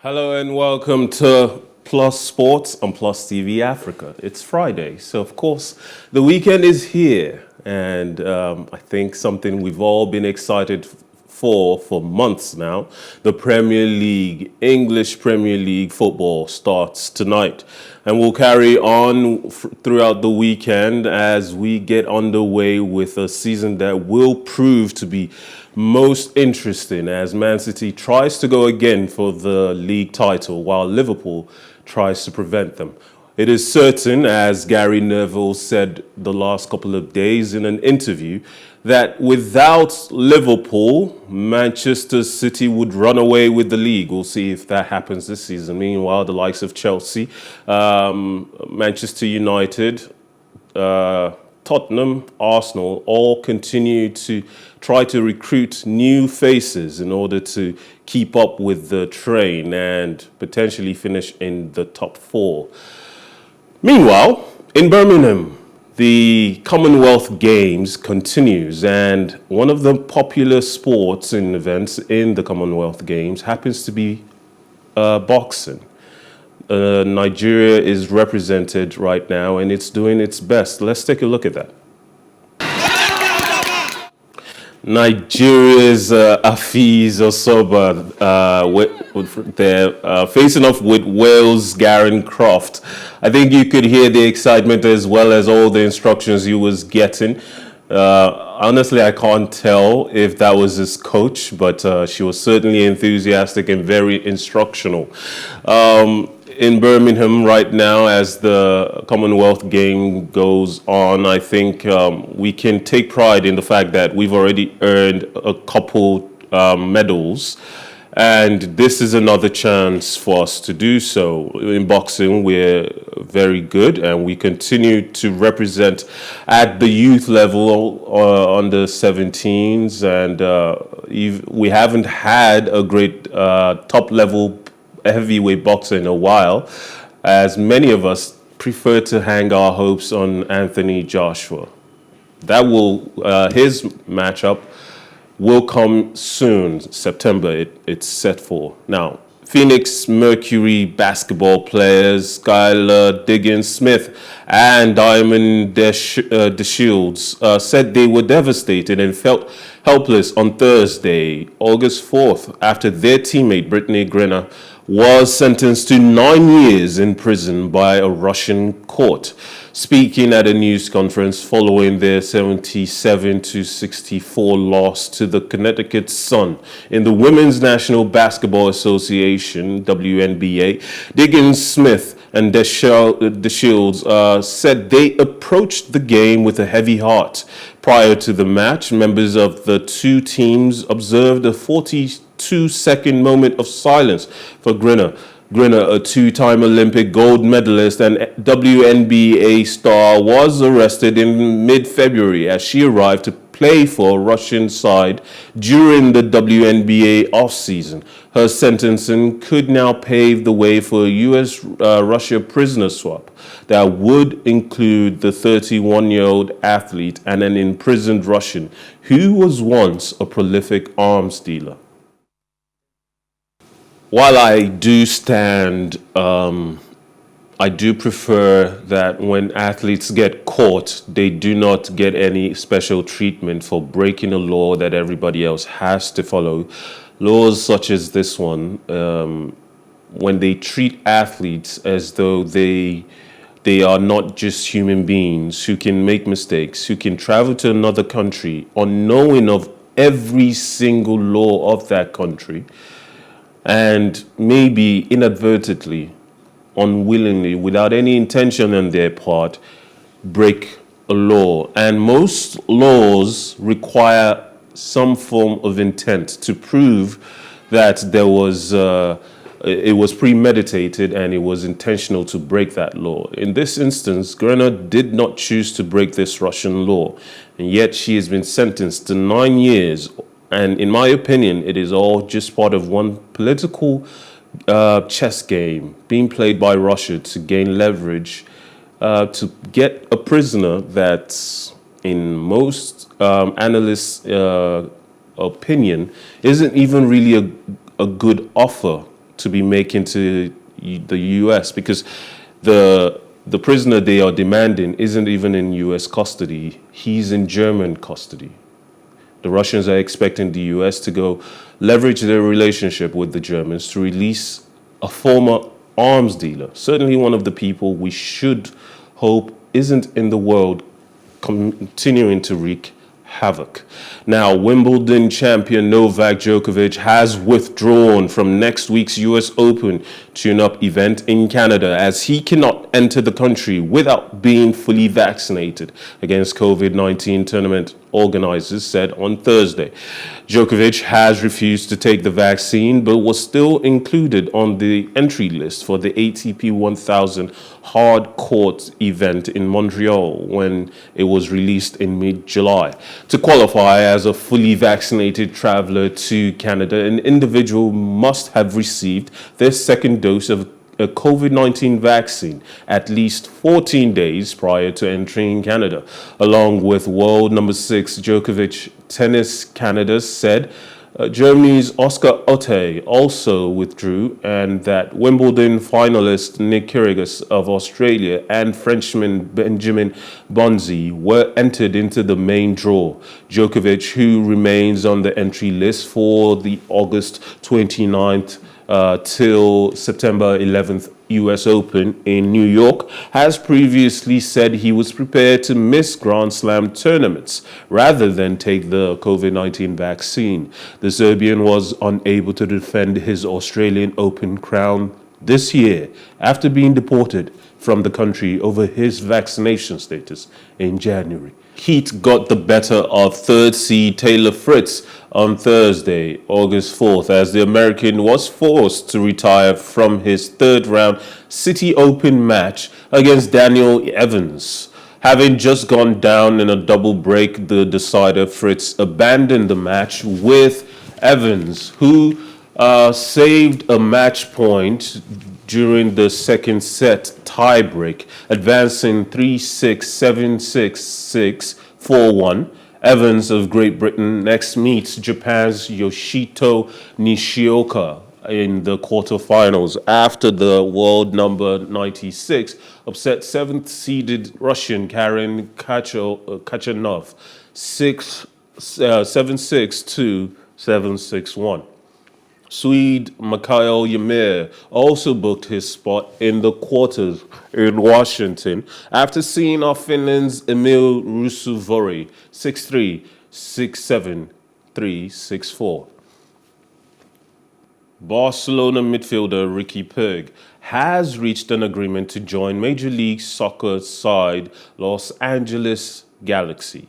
Hello and welcome to Plus Sports on PlusTvAfrica. It's Friday, so of course the weekend is here, and I think something we've all been excited for months now. The Premier League, English Premier League football starts tonight, and we'll carry on throughout the weekend as we get underway with a season that will prove to be most interesting as Man City tries to go again for the league title while Liverpool tries to prevent them. It is certain, as Gary Neville said the last couple of days in an interview, that without Liverpool, Manchester City would run away with the league. We'll see if that happens this season. Meanwhile, the likes of Chelsea, Manchester United, Tottenham, Arsenal all continue to try to recruit new faces in order to keep up with the train and potentially finish in the top four. Meanwhile, in Birmingham, the Commonwealth Games continues, and one of the popular sports and events in the Commonwealth Games happens to be boxing. Nigeria is represented right now, and it's doing its best. Let's take a look at that. Nigeria's Azeez Osoba, they're facing off with Wales' Garan Croft. I think you could hear the excitement as well as all the instructions he was getting. Honestly, I can't tell if that was his coach, but she was certainly enthusiastic and very instructional. In Birmingham right now, as the Commonwealth game goes on, I think we can take pride in the fact that we've already earned a couple medals, and this is another chance for us to do so. In boxing, we're very good, and we continue to represent at the youth level under 17s, and we haven't had a great top-level heavyweight boxer in a while, as many of us prefer to hang our hopes on Anthony Joshua. His matchup will come soon, September, it's set for. Now, Phoenix Mercury basketball players Skylar Diggins-Smith and Diamond DeShields said they were devastated and felt helpless on Thursday, August 4th, after their teammate Brittany Griner was sentenced to 9 years in prison by a Russian court. Speaking at a news conference following their 77-64 loss to the Connecticut Sun in the Women's National Basketball Association, WNBA, Diggins-Smith and DeShields said they approached the game with a heavy heart. Prior to the match, members of the two teams observed a 42-second moment of silence for Griner. Griner, a two-time Olympic gold medalist and WNBA star, was arrested in mid-February as she arrived to play for a Russian side during the WNBA offseason. Her sentencing could now pave the way for a U.S.-Russia prisoner swap that would include the 31-year-old athlete and an imprisoned Russian who was once a prolific arms dealer. While I do I do prefer that when athletes get caught, they do not get any special treatment for breaking a law that everybody else has to follow. Laws such as this one, when they treat athletes as though they are not just human beings who can make mistakes, who can travel to another country unknowing of every single law of that country, and maybe inadvertently, unwillingly, without any intention on their part, break a law. And most laws require some form of intent to prove that it was premeditated and it was intentional to break that law. In this instance, Griner did not choose to break this Russian law, and yet she has been sentenced to 9 years. And in my opinion, it is all just part of one political chess game being played by Russia to gain leverage, to get a prisoner that, in most analysts' opinion, isn't even really a good offer to be making to the U.S. because the prisoner they are demanding isn't even in U.S. custody. He's in German custody. The Russians are expecting the U.S. to go leverage their relationship with the Germans to release a former arms dealer, certainly one of the people we should hope isn't in the world continuing to wreak havoc. Now, Wimbledon champion Novak Djokovic has withdrawn from next week's US Open tune-up event in Canada as he cannot enter the country without being fully vaccinated against COVID-19, tournament organizers said on Thursday. Djokovic has refused to take the vaccine but was still included on the entry list for the ATP 1000 Hardcourt event in Montreal when it was released in mid-July. To qualify as a fully vaccinated traveler to Canada, an individual must have received their second dose of a COVID-19 vaccine at least 14 days prior to entering Canada. Along with world number 6 Djokovic, Tennis Canada said Germany's Oscar Otte also withdrew, and that Wimbledon finalist Nick Kyrgios of Australia and Frenchman Benjamin Bonzi were entered into the main draw. Djokovic, who remains on the entry list for the August 29th till September 11th US Open in New York, has previously said he was prepared to miss Grand Slam tournaments rather than take the COVID-19 vaccine. The Serbian was unable to defend his Australian Open crown this year after being deported from the country over his vaccination status in January. Heat got the better of third seed Taylor Fritz on Thursday, August 4th, as the American was forced to retire from his third round Citi Open match against Daniel Evans. Having just gone down in a double break, the decider Fritz abandoned the match with Evans, who saved a match point during the second set tiebreak, advancing 3-6, 7-6, 6, 4-1. Evans of Great Britain next meets Japan's Yoshito Nishioka in the quarterfinals after the world number 96 upset 7th-seeded Russian Garan Khachanov 7-6, 7-6-1. Swede Mikael Ymer also booked his spot in the quarters in Washington after seeing off Finland's Emil Rusuvori 6-3, 6-7, 3-6-4. Barcelona midfielder Ricky Puig has reached an agreement to join Major League Soccer side Los Angeles Galaxy.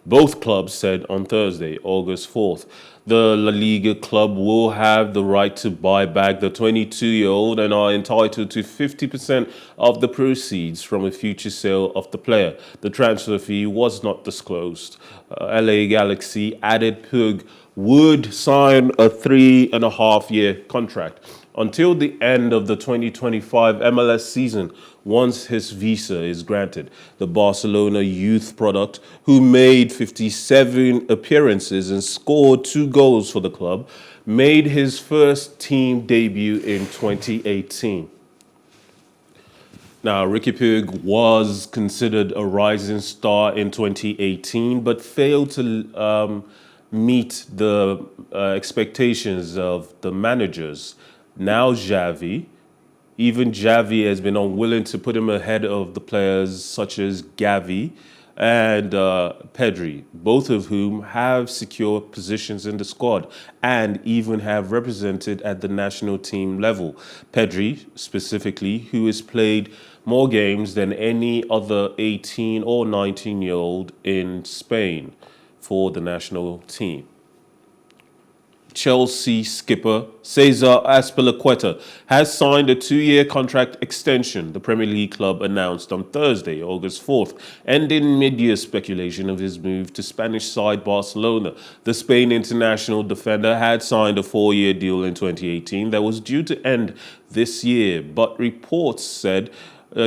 Both clubs said on Thursday, August 4th, the La Liga club will have the right to buy back the 22-year-old and are entitled to 50% of the proceeds from a future sale of the player. The transfer fee was not disclosed. LA Galaxy added Puig would sign a 3.5-year contract until the end of the 2025 MLS season once his visa is granted. The Barcelona youth product, who made 57 appearances and scored 2 goals for the club, made his first team debut in 2018. Now, Ricky Puig was considered a rising star in 2018, but failed to meet the expectations of the managers. Now even Xavi has been unwilling to put him ahead of the players such as Gavi and Pedri, both of whom have secured positions in the squad and even have represented at the national team level. Pedri, specifically, who has played more games than any other 18 or 19-year-old in Spain for the national team. Chelsea skipper Cesar Azpilicueta has signed a 2-year contract extension, the Premier League club announced on Thursday, August 4th, ending media speculation of his move to Spanish side Barcelona. The Spain international defender had signed a 4-year deal in 2018 that was due to end this year, but reports said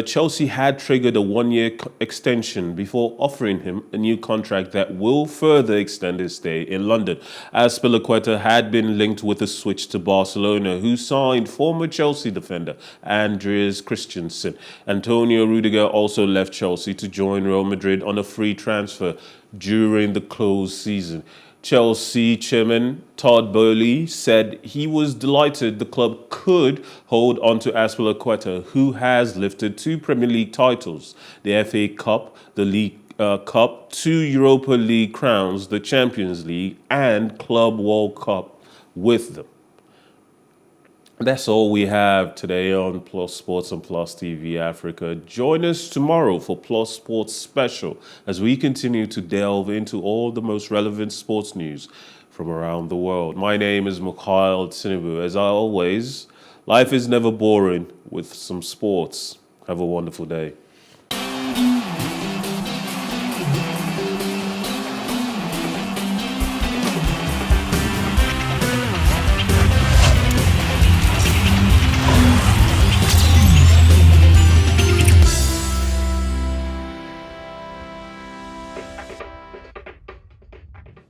Chelsea had triggered a one-year extension before offering him a new contract that will further extend his stay in London. Azpilicueta had been linked with a switch to Barcelona, who signed former Chelsea defender Andreas Christensen. Antonio Rudiger also left Chelsea to join Real Madrid on a free transfer during the closed season. Chelsea chairman Todd Boehly said he was delighted the club could hold on to Azpilicueta, who has lifted 2 Premier League titles, the FA Cup, the League Cup, 2 Europa League crowns, the Champions League, and Club World Cup with them. That's all we have today on Plus Sports and Plus TV Africa. Join us tomorrow for Plus Sports Special as we continue to delve into all the most relevant sports news from around the world. My name is Mikhail Tinubu. As always, life is never boring with some sports. Have a wonderful day.